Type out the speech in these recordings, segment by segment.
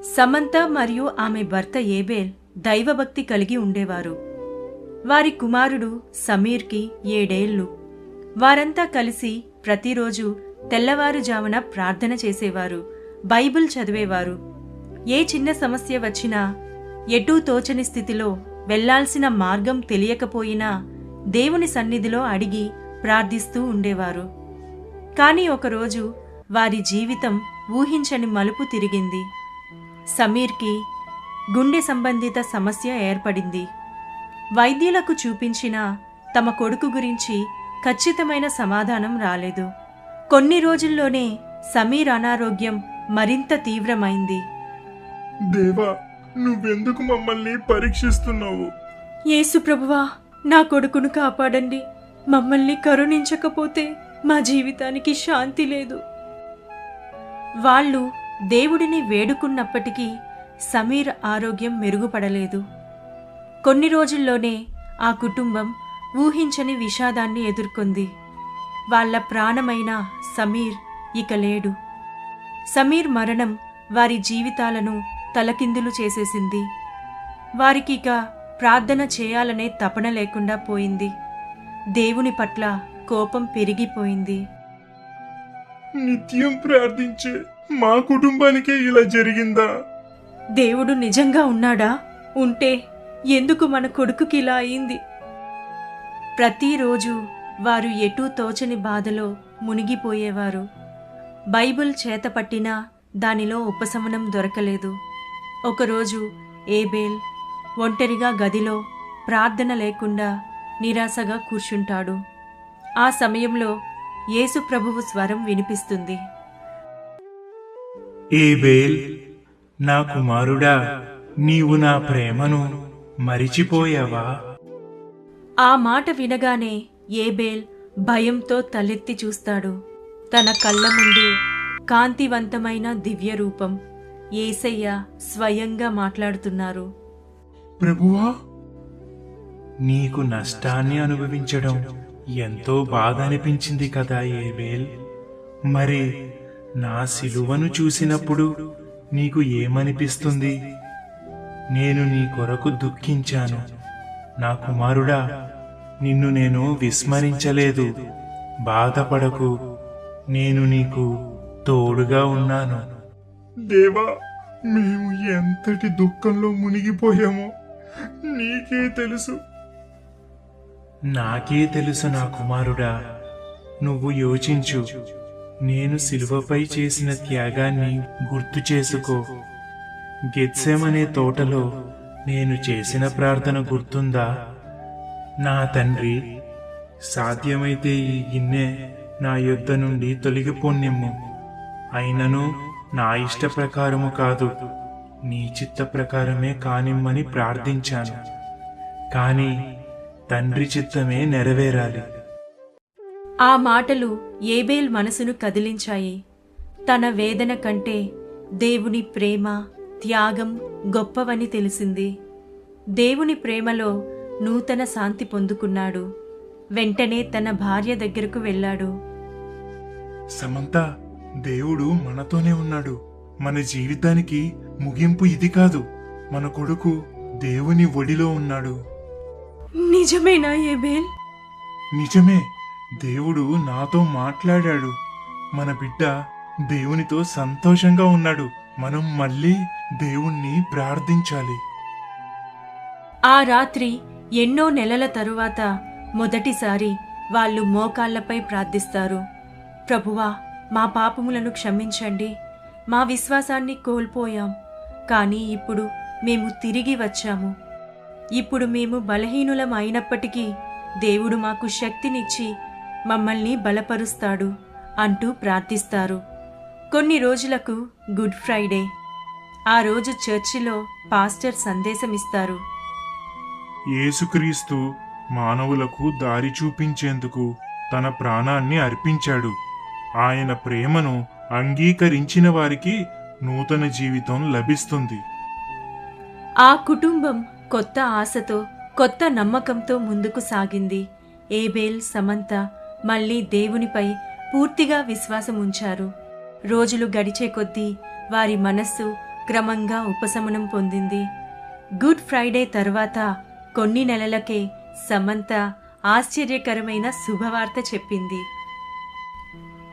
సమంత మరియు ఆమె భర్త ఏబేల్ దైవభక్తి కలిగి ఉండేవారు. వారి కుమారుడు సమీర్కి 7 ఏళ్లు. వారంతా కలిసి ప్రతిరోజు తెల్లవారుజామున ప్రార్థన చేసేవారు, బైబిల్ చదివేవారు. ఏ చిన్న సమస్య వచ్చినా, ఎటూ తోచని స్థితిలో వెళ్లాల్సిన మార్గం తెలియకపోయినా దేవుని సన్నిధిలో అడిగి ప్రార్థిస్తూ ఉండేవారు. కాని ఒకరోజు వారి జీవితం ఊహించని మలుపు తిరిగింది. సమీర్కి గుండె సంబంధిత సమస్య ఏర్పడింది. వైద్యులకు చూపించినా తమ కొడుకు గురించి ఖచ్చితమైన సమాధానం రాలేదు. కొన్ని రోజుల్లోనే సమీర్ అనారోగ్యం మరింత తీవ్రమైంది. దేవా, నువ్వెందుకు మమ్మల్ని పరీక్షిస్తున్నావు? యేసు ప్రభువా, నా కొడుకును కాపాడండి. మమ్మల్ని కరుణించకపోతే మా జీవితానికి శాంతి లేదు. వాళ్ళు దేవుడిని వేడుకున్నప్పటికీ సమీర్ ఆరోగ్యం మెరుగుపడలేదు. కొన్ని రోజుల్లోనే ఆ కుటుంబం ఊహించని విషాదాన్ని ఎదుర్కొంది. వాళ్ల ప్రాణమైన సమీర్ ఇక లేడు. సమీర్ మరణం వారి జీవితాలను తలకిందులు చేసేసింది. వారికిక ప్రార్థన చేయాలనే తపన లేకుండా పోయింది. దేవుని పట్ల కోపం పెరిగిపోయింది. నిత్యం ప్రార్థించే మా కుటుంబానికే ఇలా జరిగిందా? దేవుడు నిజంగా ఉన్నాడా? ఉంటే ఎందుకు మన కొడుకుకి ఇలా అయింది? ప్రతిరోజు వారు ఎటూ తోచని బాధలో మునిగిపోయేవారు. బైబిల్ చేతపట్టినా దానిలో ఉపశమనం దొరకలేదు. ఒకరోజు ఏబేల్ ఒంటరిగా గదిలో ప్రార్థన లేకుండా నిరాశగా కూర్చుంటాడు. ఆ సమయంలో యేసు ప్రభువు స్వరం వినిపిస్తుంది. ఏబేల్, నా కుమారుడా, నీవు నా ప్రేమను మరిచిపోయావా? ఆ మాట వినగానే ఏబేల్ భయంతో తలెత్తి చూస్తాడు. తన కళ్ళ ముందు కాంతివంతమైన దివ్య రూపం, యేసయ్య స్వయంగా మాట్లాడుతున్నారు. ప్రభువా, నీకు నష్టాన్ని అనుభవించడం ఎంతో బాధ అనిపించింది కదా ఏబేల్? మరి నా సిలువను చూసినప్పుడు నీకు ఏమనిపిస్తుంది? నేను నీ కొరకు దుఃఖించాను. నా కుమారుడా, నిన్ను నేను విస్మరించలేదు. బాధపడకు, నేను నీకు తోడుగా ఉన్నాను. దేవా, మేము ఎంతటి దుఃఖంలో మునిగిపోయామో నీకే తెలుసు. నాకే తెలుసు నా కుమారుడా. నువ్వు యోచించు. నేను సిలువపై చేసిన త్యాగాన్ని గుర్తు చేసుకో. గెత్సెమనే తోటలో నేను చేసిన ప్రార్థన గుర్తుందా? నా తండ్రి, సాధ్యమైతే ఈ గిన్నె నా యొద్ద నుండి తొలగిపోనిమ్ము. అయినను నా ఇష్ట ప్రకారము కాదు, నీ చిత్త ప్రకారమే కానిమ్మని ప్రార్థించాను. కాని తండ్రి చిత్తమే నెరవేరాలి. ఆ మాటలు ఏబేల్ మనసును కదిలించాయి. తన వేదన కంటే దేవుని ప్రేమ, త్యాగం గొప్పవని తెలిసింది. దేవుని ప్రేమలో నూతన శాంతి పొందుకున్నాడు. వెంటనే తన భార్య దగ్గరకు వెళ్ళాడు. సమంత, దేవుడు మనతోనే ఉన్నాడు. మన జీవితానికి ముగింపు ఇది కాదు. మన కొడుకు దేవుని ఒడిలో ఉన్నాడు. నిజమేనా ఏబేల్? నిజమే. దేవుడు నాతో మాట్లాడాడు. మన బిడ్డ దేవునితో సంతోషంగా ఉన్నాడు. మనం మళ్ళీ దేవుణ్ణి ప్రార్థించాలి. ఆ రాత్రి ఎన్నో నెలల తరువాత మొదటిసారి వాళ్ళు మోకాళ్లపై ప్రార్థిస్తారు. ప్రభువా, మా పాపములను క్షమించండి. మా విశ్వాసాన్ని కోల్పోయాం. కానీ ఇప్పుడు మేము తిరిగి వచ్చాము. ఇప్పుడు మేము బలహీనులం అయినప్పటికీ దేవుడు మాకు శక్తినిచ్చి మమ్మల్ని బలపరుస్తాడు అంటూ ప్రార్థిస్తారు. కొన్ని రోజులకు గుడ్ ఫ్రైడే. ఆ రోజు చర్చిలో పాస్టర్ సందేశమిస్తారు. యేసుక్రీస్తు మానవులకు దారి చూపించేందుకు తన ప్రాణాన్ని అర్పించాడు. ఆయన ప్రేమను అంగీకరించిన వారికి నూతన జీవితం లభిస్తుంది. ఆ కుటుంబం కొత్త ఆశతో, కొత్త నమ్మకంతో ముందుకు సాగింది. ఏబేల్, సమంత మళ్లీ దేవునిపై పూర్తిగా విశ్వాసం ఉంచారు. రోజులు గడిచే కొద్దీ వారి మనస్సు క్రమంగా ఉపశమనం పొందింది. గుడ్ ఫ్రైడే తర్వాత కొన్ని నెలలకే సమంత ఆశ్చర్యకరమైన శుభవార్త చెప్పింది.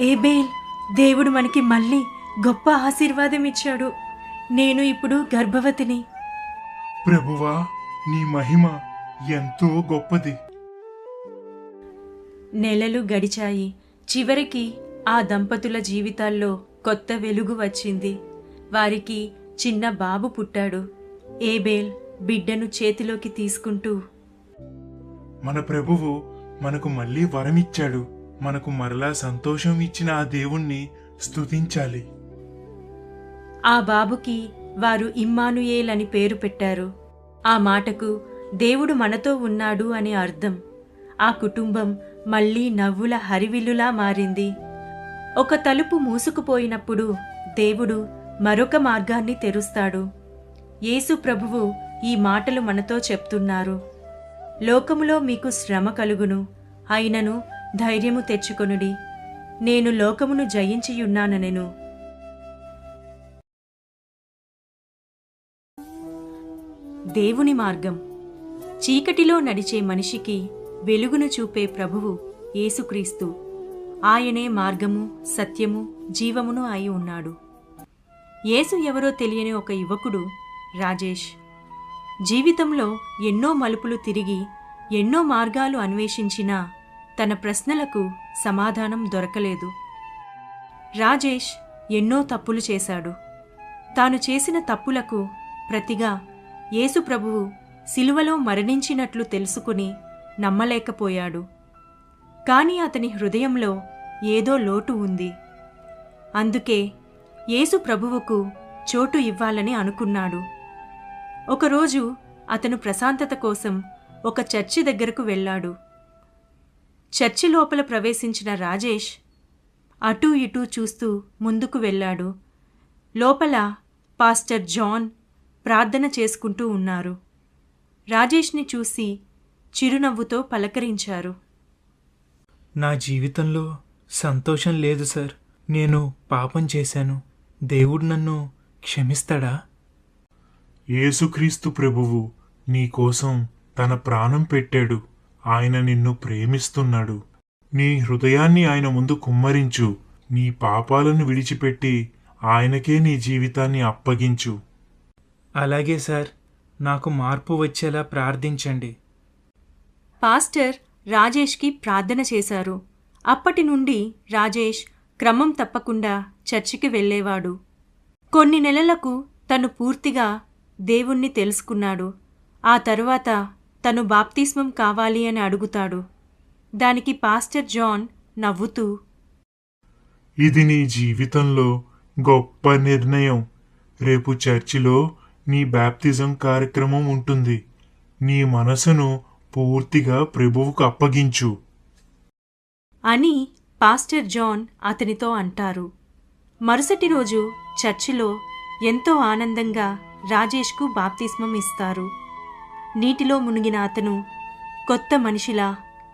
ఏబేల్, దేవుడు మనకి మళ్ళీ గొప్ప ఆశీర్వాదం ఇచ్చాడు. నేను ఇప్పుడు గర్భవతిని. ప్రభువా, నీ మహిమ ఎంతో గొప్పది. నెలలు గడిచాయి. చివరికి ఆ దంపతుల జీవితాల్లో కొత్త వెలుగు వచ్చింది. వారికి చిన్న బాబు పుట్టాడు. ఏబేల్ బిడ్డను చేతిలోకి తీసుకుంటూ, మన ప్రభువు మనకు మళ్ళీ వరమిచ్చాడు. మనకు మరలా సంతోషం ఇచ్చిన ఆ దేవుణ్ణి స్తుతించాలి. ఆ బాబుకి వారు ఇమ్మానుయేల్ అని పేరు పెట్టారు. ఆ మాటకు దేవుడు మనతో ఉన్నాడు అని అర్థం. ఆ కుటుంబం మళ్లీ నవ్వుల హరివిల్లులా మారింది. ఒక తలుపు మూసుకుపోయినప్పుడు దేవుడు మరొక మార్గాన్ని తెరుస్తాడు. యేసు ప్రభువు ఈ మాటలు మనతో చెప్తున్నారు. లోకములో మీకు శ్రమ కలుగును, అయినను ధైర్యము తెచ్చుకొనుడి, నేను లోకమును జయించియున్నానెను. దేవుని మార్గం. చీకటిలో నడిచే మనిషికి వెలుగును చూపే ప్రభువు యేసుక్రీస్తు. ఆయనే మార్గము, సత్యము, జీవమును అయి ఉన్నాడు. యేసు ఎవరో తెలియని ఒక యువకుడు రాజేష్. జీవితంలో ఎన్నో మలుపులు తిరిగి ఎన్నో మార్గాలు అన్వేషించినా తన ప్రశ్నలకు సమాధానం దొరకలేదు. రాజేష్ ఎన్నో తప్పులు చేశాడు. తాను చేసిన తప్పులకు ప్రతిగా యేసు ప్రభువు సిలువలో మరణించినట్లు తెలుసుకుని నమ్మలేకపోయాడు. కాని అతని హృదయంలో ఏదో లోటు ఉంది. అందుకే యేసు ప్రభువుకు చోటు ఇవ్వాలని అనుకున్నాడు. ఒకరోజు అతను ప్రశాంతత కోసం ఒక చర్చి దగ్గరకు వెళ్ళాడు. చర్చి లోపల ప్రవేశించిన రాజేష్ అటూ ఇటూ చూస్తూ ముందుకు వెళ్ళాడు. లోపల పాస్టర్ జాన్ ప్రార్థన చేసుకుంటూ ఉన్నారు. రాజేష్ని చూసి చిరునవ్వుతో పలకరించారు. నా జీవితంలో సంతోషం లేదు సార్. నేను పాపం చేశాను. దేవుడు నన్ను క్షమిస్తాడా? యేసుక్రీస్తు ప్రభువు నీకోసం తన ప్రాణం పెట్టాడు. ఆయన నిన్ను ప్రేమిస్తున్నాడు. నీ హృదయాన్ని ఆయన ముందు కుమ్మరించు. నీ పాపాలను విడిచిపెట్టి ఆయనకే నీ జీవితాన్ని అప్పగించు. అలాగే సార్, నాకు మార్పు వచ్చేలా ప్రార్థించండి. పాస్టర్ రాజేష్కి ప్రార్థన చేశారు. అప్పటి నుండి రాజేష్ క్రమం తప్పకుండా చర్చికి వెళ్ళేవాడు. కొన్ని నెలలకు తను పూర్తిగా దేవుణ్ణి తెలుసుకున్నాడు. ఆ తరువాత తను బాప్తిస్మం కావాలి అని అడుగుతాడు. దానికి పాస్టర్ జాన్ నవ్వుతూ, ఇది నీ జీవితంలో గొప్ప నిర్ణయం. రేపు చర్చిలో నీ బాప్తిజం కార్యక్రమం ఉంటుంది. నీ మనసును పూర్తిగా ప్రభువుకు అప్పగించు అని పాస్టర్ జాన్ అతనితో అంటారు. మరుసటి రోజు చర్చిలో ఎంతో ఆనందంగా రాజేష్కు బాప్తిస్మం ఇస్తారు. నీటిలో మునిగిన అతను కొత్త మనిషిలా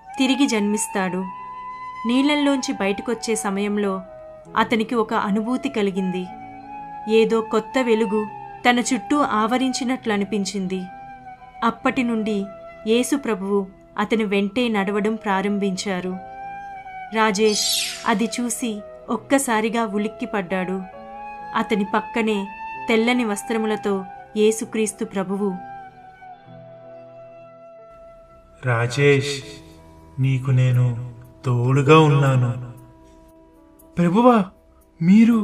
తిరిగి జన్మిస్తాడు. నీళ్లల్లోంచి బయటకొచ్చే సమయంలో అతనికి ఒక అనుభూతి కలిగింది. ఏదో కొత్త వెలుగు తన చుట్టూ ఆవరించినట్లు అనిపించింది. అప్పటి నుండి యేసు ప్రభువు అతని వెంటే నడవడం ప్రారంభించారు. రాజేష్ అది చూసి ఒక్కసారిగా ఉలిక్కిపడ్డాడు. అతని పక్కనే తెల్లని వస్త్రములతో యేసుక్రీస్తు ప్రభువు, రాజేష్, నీకు నేను తోడుగా ఉన్నాను. ప్రభువా, మీరు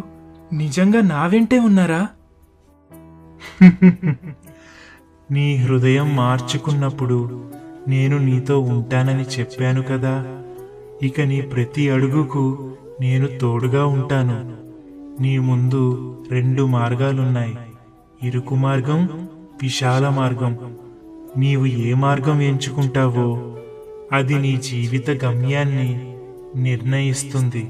నిజంగా నా వెంటే ఉన్నారా? నీ హృదయం మార్చుకున్నప్పుడు నేను నీతో ఉంటానని చెప్పాను కదా. ఇక నీ ప్రతి అడుగుకు నేను తోడుగా ఉంటాను. నీ ముందు 2 మార్గాలున్నాయి, ఇరుకు మార్గం, విశాల మార్గం. నీవు ఏ మార్గం ఎంచుకుంటావో అది నీ జీవిత గమ్యాన్ని నిర్ణయిస్తుంది.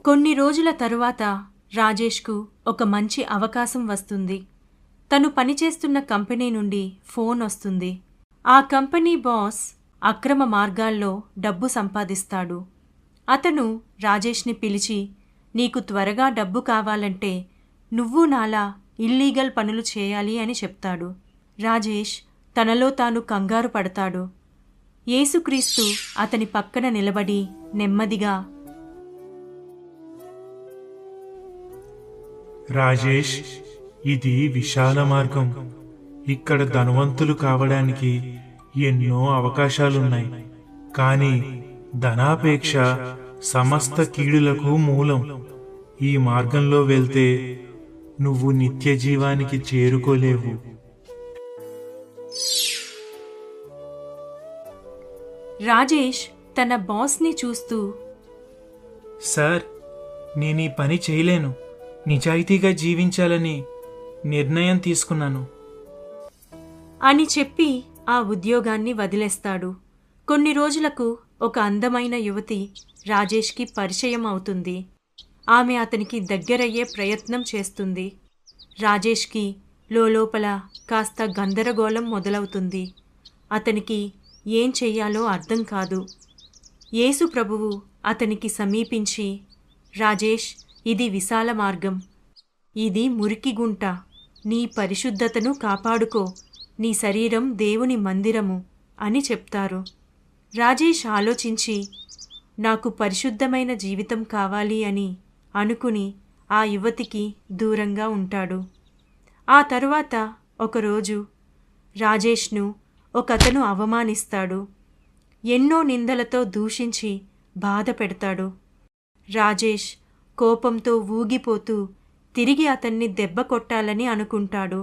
కొన్ని రోజుల తరువాత రాజేష్కు ఒక మంచి అవకాశం వస్తుంది. తను పనిచేస్తున్న కంపెనీ నుండి ఫోన్ వస్తుంది. ఆ కంపెనీ బాస్ అక్రమ మార్గాల్లో డబ్బు సంపాదిస్తాడు. అతను రాజేష్ని పిలిచి, నీకు త్వరగా డబ్బు కావాలంటే నువ్వు నాలా ఇల్లీగల్ పనులు చేయాలి అని చెప్తాడు. రాజేష్ తనలో తాను కంగారు పడతాడు. యేసుక్రీస్తు అతని పక్కన నిలబడి నెమ్మదిగా, రాజేష్, ఇది విశాల మార్గం. ఇక్కడ ధనవంతులు కావడానికి ఎన్నో అవకాశాలున్నాయి. కానీ ధనాపేక్ష సమస్త కీడులకు మూలం. ఈ మార్గంలో వెళ్తే నువ్వు నిత్య జీవానికి చేరుకోలేవు. రాజేష్ తన బాస్ని చూస్తూ, సార్, నేను ఈ పని చేయలేను. నిజాయితీగా జీవించాలని నిర్ణయం తీసుకున్నాను అని చెప్పి ఆ ఉద్యోగాన్ని వదిలేస్తాడు. కొన్ని రోజులకు ఒక అందమైన యువతి రాజేష్కి పరిచయం అవుతుంది. ఆమె అతనికి దగ్గరయ్యే ప్రయత్నం చేస్తుంది. రాజేష్కి లోపల కాస్త గందరగోళం మొదలవుతుంది. అతనికి ఏం చెయ్యాలో అర్థం కాదు. యేసు ప్రభువు అతనికి సమీపించి, రాజేష్, ఇది విశాల మార్గం. ఇది మురికి గుంట. నీ పరిశుద్ధతను కాపాడుకో. నీ శరీరం దేవుని మందిరము అని చెప్తారు. రాజేష్ ఆలోచించి, నాకు పరిశుద్ధమైన జీవితం కావాలి అని అనుకుని ఆ యువతికి దూరంగా ఉంటాడు. ఆ తరువాత ఒకరోజు రాజేష్ను ఒకతను అవమానిస్తాడు. ఎన్నో నిందలతో దూషించి బాధ పెడతాడు. రాజేష్ కోపంతో ఊగిపోతూ తిరిగి అతన్ని దెబ్బ కొట్టాలని అనుకుంటాడు.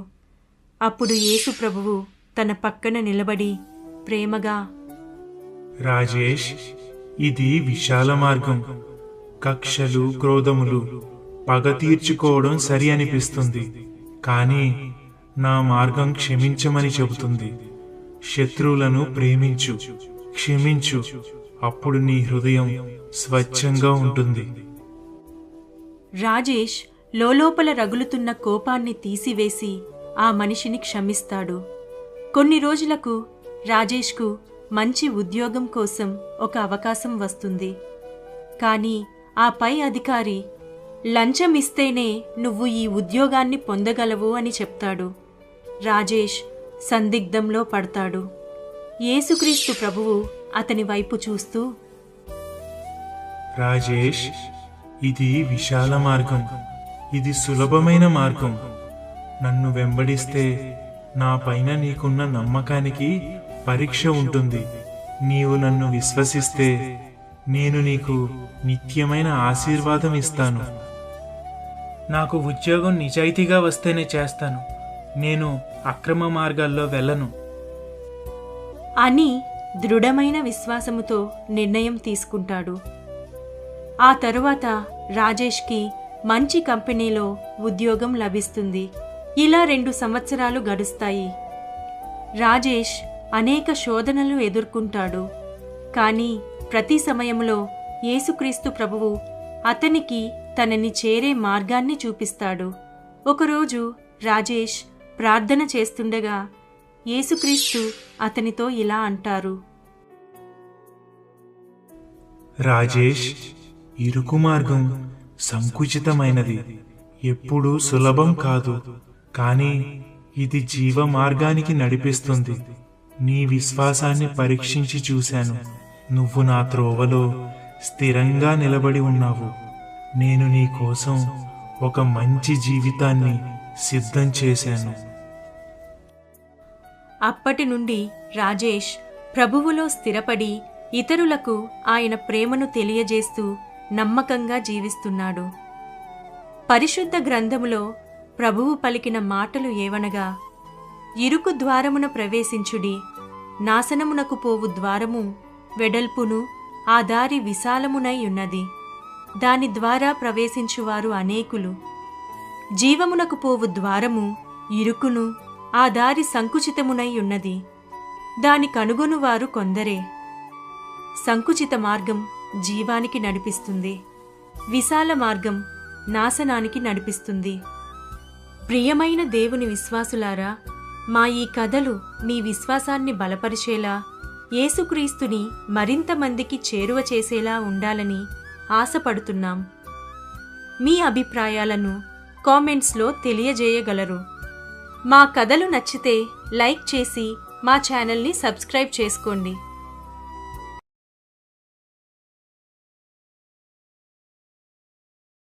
అప్పుడు యేసు ప్రభువు తన పక్కన నిలబడి ప్రేమగా, రాజేష్, ఇది విశాల మార్గం. కక్షలు, క్రోధములు, పగ తీర్చుకోవడం సరి అనిపిస్తుంది. కానీ నా మార్గం క్షమించమని చెబుతుంది. శత్రువులను ప్రేమించు, క్షమించు. అప్పుడు నీ హృదయం స్వచ్ఛంగా ఉంటుంది. రాజేష్ లోపల రగులుతున్న కోపాన్ని తీసివేసి ఆ మనిషిని క్షమిస్తాడు. కొన్ని రోజులకు రాజేష్కు మంచి ఉద్యోగం కోసం ఒక అవకాశం వస్తుంది. కానీ ఆ పై అధికారి లంచం ఇస్తేనే నువ్వు ఈ ఉద్యోగాన్ని పొందగలవు అని చెప్తాడు. రాజేష్ సందిగ్ధంలో పడతాడు. యేసుక్రీస్తు ప్రభువు అతని వైపు చూస్తూ, రాజేష్, ఇది విశాల మార్గం. ఇది సులభమైన మార్గం. నన్ను వెంబడిస్తే నా పైన నీకున్న నమ్మకానికి పరీక్ష ఉంటుంది. నీవు నన్ను విశ్వసిస్తే నేను నీకు నిత్యమైన ఆశీర్వాదం ఇస్తాను. నాకు ఉద్యోగం నిజాయితీగా వస్తేనే చేస్తాను. నేను అక్రమ మార్గాల్లో వెళ్ళను అని దృఢమైన విశ్వాసముతో నిర్ణయం తీసుకుంటాడు. ఆ తరువాత రాజేష్కి మంచి కంపెనీలో ఉద్యోగం లభిస్తుంది. ఇలా 2 సంవత్సరాలు గడుస్తాయి. రాజేష్ అనేక శోధనలు ఎదుర్కొంటాడు. కానీ ప్రతి సమయంలో యేసుక్రీస్తు ప్రభువు అతనికి తనని చేరే మార్గాన్ని చూపిస్తాడు. ఒకరోజు రాజేష్ ప్రార్థన చేస్తుండగా యేసుక్రీస్తు అతనితో ఇలా అంటారు, రాజేష్, ఇరుకు మార్గం సంకుచితమైనది, ఎప్పుడూ సులభం కాదు. కానీ ఇది జీవ మార్గానికి నడిపిస్తుంది. నీ విశ్వాసాన్ని పరీక్షించి చూశాను. నువ్వు నా త్రోవలో స్థిరంగా నిలబడి ఉన్నావు. నేను నీ కోసం ఒక మంచి జీవితాన్ని సిద్ధం చేశాను. అప్పటి నుండి రాజేష్ ప్రభువులో స్థిరపడి ఇతరులకు ఆయన ప్రేమను తెలియజేస్తూ నమ్మకంగా జీవిస్తున్నాడు. పరిశుద్ధ గ్రంథములో ప్రభువు పలికిన మాటలు ఏవనగా, ఇరుకు ద్వారమున ప్రవేశించుడి, నాశనమునకు పోవు ద్వారము వెడల్పును ఆ దారి విశాలమునై ఉన్నది, దాని ద్వారా ప్రవేశించువారు అనేకులు. జీవమునకు పోవు ద్వారము ఇరుకును ఆ దారి సంకుచితమునై ఉన్నది, దాని కనుగొనువారు కొందరే. సంకుచిత మార్గం జీవానికి నడిపిస్తుంది, విశాల మార్గం నాశనానికి నడిపిస్తుంది. ప్రియమైన దేవుని విశ్వాసులారా, మా ఈ కథలు మీ విశ్వాసాన్ని బలపరిచేలా, యేసుక్రీస్తుని మరింత మందికి చేరువ చేసేలా ఉండాలని ఆశపడుతున్నాం. మీ అభిప్రాయాలను కామెంట్స్లో తెలియజేయగలరు. మా కథలు నచ్చితే లైక్ చేసి మా ఛానల్ని సబ్స్క్రైబ్ చేసుకోండి.